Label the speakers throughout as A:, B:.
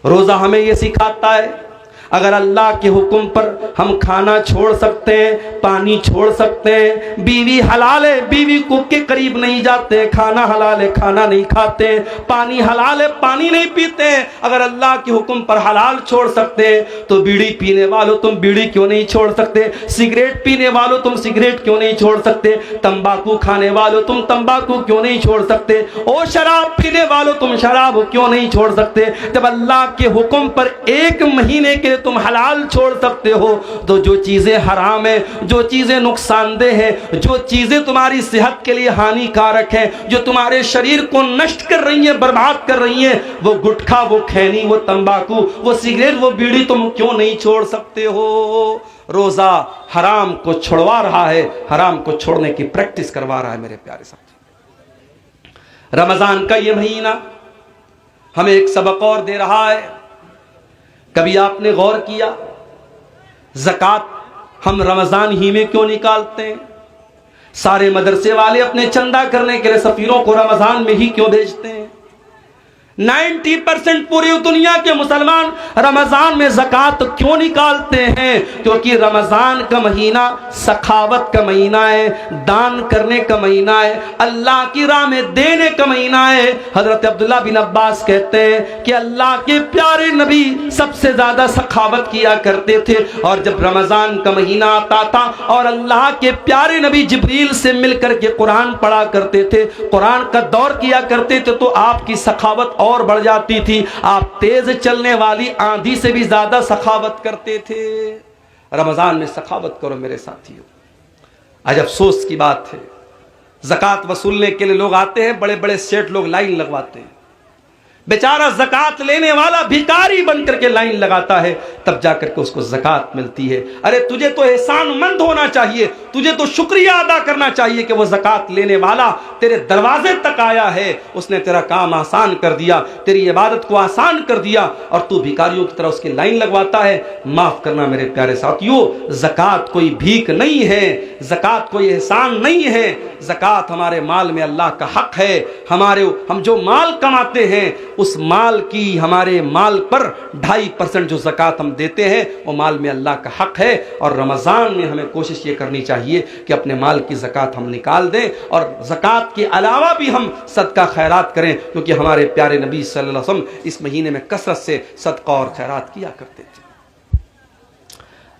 A: रोज़ा हमें ये सिखाता है अगर अल्लाह के हुक्म पर हम खाना छोड़ सकते हैं, पानी छोड़ सकते हैं, बीवी हलाल है बीवी को के करीब नहीं जाते, खाना हलाल है खाना नहीं खाते, पानी हलाल है पानी नहीं पीते, अगर अल्लाह के हुक्म पर हलाल छोड़ सकते हैं तो बीड़ी पीने वालों तुम बीड़ी क्यों नहीं छोड़ सकते, सिगरेट पीने वालों तुम सिगरेट क्यों नहीं छोड़ सकते, तंबाकू खाने वालों तुम तंबाकू क्यों नहीं छोड़ सकते, और शराब पीने वालों तुम शराब क्यों नहीं छोड़ सकते। जब अल्लाह के हुक्म पर 1 महीने के तुम हलाल छोड़ सकते हो तो जो चीजें हराम है, जो चीजें नुकसानदेह है, जो चीजें तुम्हारी सेहत के लिए हानिकारक है, जो तुम्हारे शरीर को नष्ट कर रही है, बर्बाद कर रही है, वो गुटखा, वो खैनी, वो तंबाकू, वो सिगरेट, वो बीड़ी तुम क्यों नहीं छोड़ सकते हो। रोजा हराम को छुड़वा रहा है, हराम को छोड़ने की प्रैक्टिस करवा रहा है। मेरे प्यारे साथी, रमजान का ये महीना हमें एक सबक और दे रहा है। कभी आपने गौर किया ज़कात हम रमज़ान ही में क्यों निकालते हैं? सारे मदरसे वाले अपने चंदा करने के लिए सफीरों को रमज़ान में ही क्यों भेजते हैं? 90% पूरी दुनिया के मुसलमान रमजान में ज़कात क्यों निकालते हैं? क्योंकि रमजान का महीना सखावत का महीना है, दान करने का महीना है, अल्लाह की राह में देने का महीना है। हजरत अब्दुल्ला बिन अब्बास कहते हैं कि अल्लाह के प्यारे नबी सबसे ज्यादा सखावत किया करते थे, और जब रमजान का महीना आता था और अल्लाह के प्यारे नबी जिब्रील से मिलकर के कुरान पढ़ा करते थे, कुरान का दौर किया करते थे, तो आपकी सखावत और बढ़ जाती थी। आप तेज चलने वाली आंधी से भी ज्यादा सखावत करते थे। रमजान में सखावत करो मेरे साथियों। आज अफसोस की बात है, ज़कात वसूलने के लिए लोग आते हैं, बड़े बड़े सेठ लोग लाइन लगवाते हैं, बेचारा ज़कात लेने वाला भिखारी बनकर के लाइन लगाता है, तब जाकर के उसको ज़कात मिलती है। अरे तुझे तो एहसानमंद होना चाहिए, तुझे तो शुक्रिया अदा करना चाहिए कि वो ज़कात लेने वाला तेरे दरवाजे तक आया है, उसने तेरा काम आसान कर दिया, तेरी इबादत को आसान कर दिया, और तू भिखारियों की तरह उसकी लाइन लगवाता है। माफ़ करना मेरे प्यारे साथियों, ज़कात कोई भीख नहीं है, ज़कात कोई एहसान नहीं है। ज़कात हमारे माल में अल्लाह का हक है। हम जो माल कमाते हैं उस माल की, हमारे माल पर 2.5% जो ज़कात हम देते हैं वो माल में अल्लाह का हक है। और रमज़ान में हमें कोशिश ये करनी चाहिए कि अपने माल की ज़कात हम निकाल दें, और ज़कात के अलावा भी हम सदका खैरात करें, क्योंकि हमारे प्यारे नबी सल्लल्लाहु अलैहि वसल्लम इस महीने में कसरत से सदका और खैरात किया करते थे।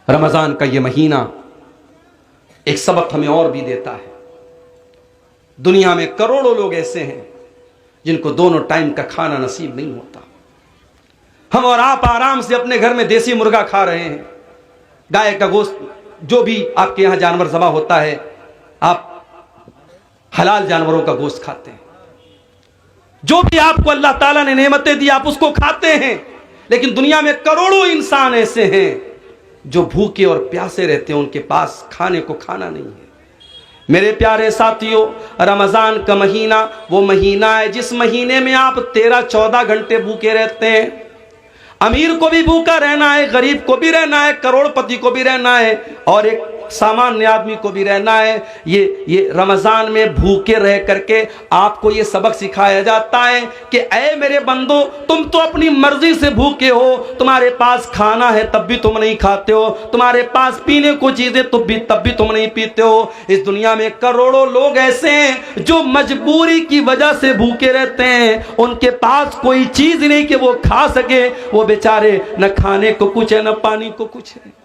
A: रमज़ान का ये महीना एक सबक हमें और भी देता है। दुनिया में करोड़ों लोग ऐसे हैं जिनको दोनों टाइम का खाना नसीब नहीं होता। हम और आप आराम से अपने घर में देसी मुर्गा खा रहे हैं, गाय का गोश्त, जो भी आपके यहां जानवर ज़बा होता है, आप हलाल जानवरों का गोश्त खाते हैं, जो भी आपको अल्लाह ताला ने नेमतें दी आप उसको खाते हैं। लेकिन दुनिया में करोड़ों इंसान ऐसे हैं जो भूखे और प्यासे रहते हैं, उनके पास खाने को खाना नहीं है। मेरे प्यारे साथियों, रमज़ान का महीना वो महीना है जिस महीने में आप 13-14 घंटे भूखे रहते हैं। अमीर को भी भूखा रहना है, गरीब को भी रहना है, करोड़पति को भी रहना है, और एक सामान्य आदमी को भी रहना है। ये रमज़ान में भूखे रह करके आपको ये सबक सिखाया जाता है कि ऐ मेरे बंदो, तुम तो अपनी मर्जी से भूखे हो, तुम्हारे पास खाना है तब भी तुम नहीं खाते हो, तुम्हारे पास पीने को चीजें तब भी तुम नहीं पीते हो। इस दुनिया में करोड़ों लोग ऐसे हैं जो मजबूरी की वजह से भूखे रहते हैं, उनके पास कोई चीज नहीं कि वो खा सके, वो बेचारे न खाने को कुछ है न पानी को कुछ है।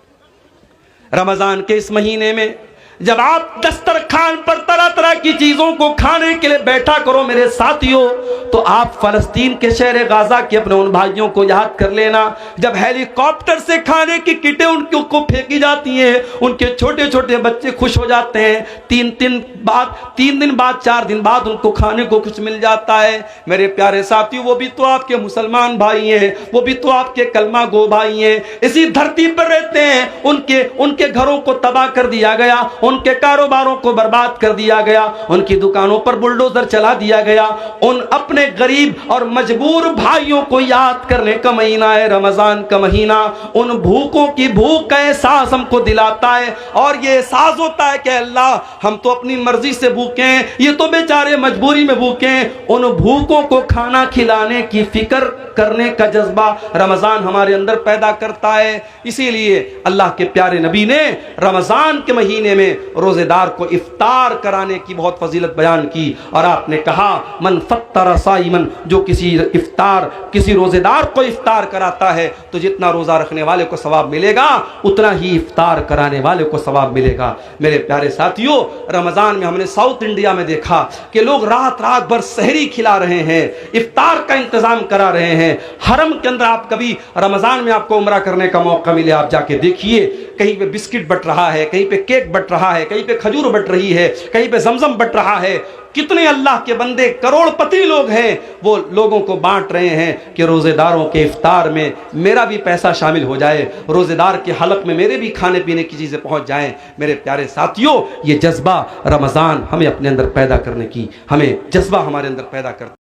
A: रमजान के इस महीने में जब आप दस्तरखान पर तरह तरह की चीजों को खाने के लिए बैठा करो मेरे साथियों, तो आप फलस्तीन के शहर गाजा के अपने उन भाइयों को याद कर लेना, जब हेलीकॉप्टर से खाने की किटें उनको फेंकी जाती हैं, उनके छोटे छोटे बच्चे खुश हो जाते हैं। 3 दिन बाद 4 दिन बाद उनको खाने को कुछ मिल जाता है। मेरे प्यारे साथियों, वो भी तो आपके मुसलमान भाई हैं, वो भी तो आपके कलमा गो भाई हैं, इसी धरती पर रहते हैं, उनके घरों को तबाह कर दिया गया, उनके कारोबारों को बर्बाद कर दिया गया, उनकी दुकानों पर बुलडोजर चला दिया गया। उन अपने गरीब और मजबूर भाइयों को याद करने का महीना है रमजान का महीना। उन भूखों की भूख का एहसास हमको दिलाता है और ये एहसास होता है कि अल्लाह हम तो अपनी मर्जी से भूखे हैं, ये तो बेचारे मजबूरी में भूखे हैं। उन भूखों को खाना खिलाने की फिक्र करने का जज्बा रमजान हमारे अंदर पैदा करता है। इसीलिए अल्लाह के प्यारे नबी ने रमजान के महीने में रोजेदार को इफ्तार कराने की बहुत फजीलत बयान की और आपने कहा मन फत्तर साइमन, जो किसी रोजेदार को इफ्तार कराता है तो जितना रोजा रखने वाले को सवाब मिलेगा उतना ही इफ्तार कराने वाले को सवाब मिलेगा। मेरे प्यारे साथियों, रमजान में हमने साउथ इंडिया में देखा कि लोग रात रात भर सहरी खिला रहे हैं, इफ्तार का इंतजाम करा रहे हैं। हरम के अंदर आप कभी रमजान में आपको उम्रा करने का मौका मिले, आप जाके देखिए, कहीं पे बिस्किट बट रहा है, कहीं पे केक बट रहा है, कहीं पे खजूर बट रही है, कहीं पे जमजम बट रहा है। कितने अल्लाह के बंदे करोड़पति लोग हैं, वो लोगों को बांट रहे हैं कि रोजेदारों के इफ्तार में मेरा भी पैसा शामिल हो जाए, रोजेदार के हलक में मेरे भी खाने पीने की चीजें पहुंच जाएं। मेरे प्यारे साथियों, ये जज्बा रमजान हमें अपने अंदर पैदा करने की, हमें जज्बा हमारे अंदर पैदा करता है।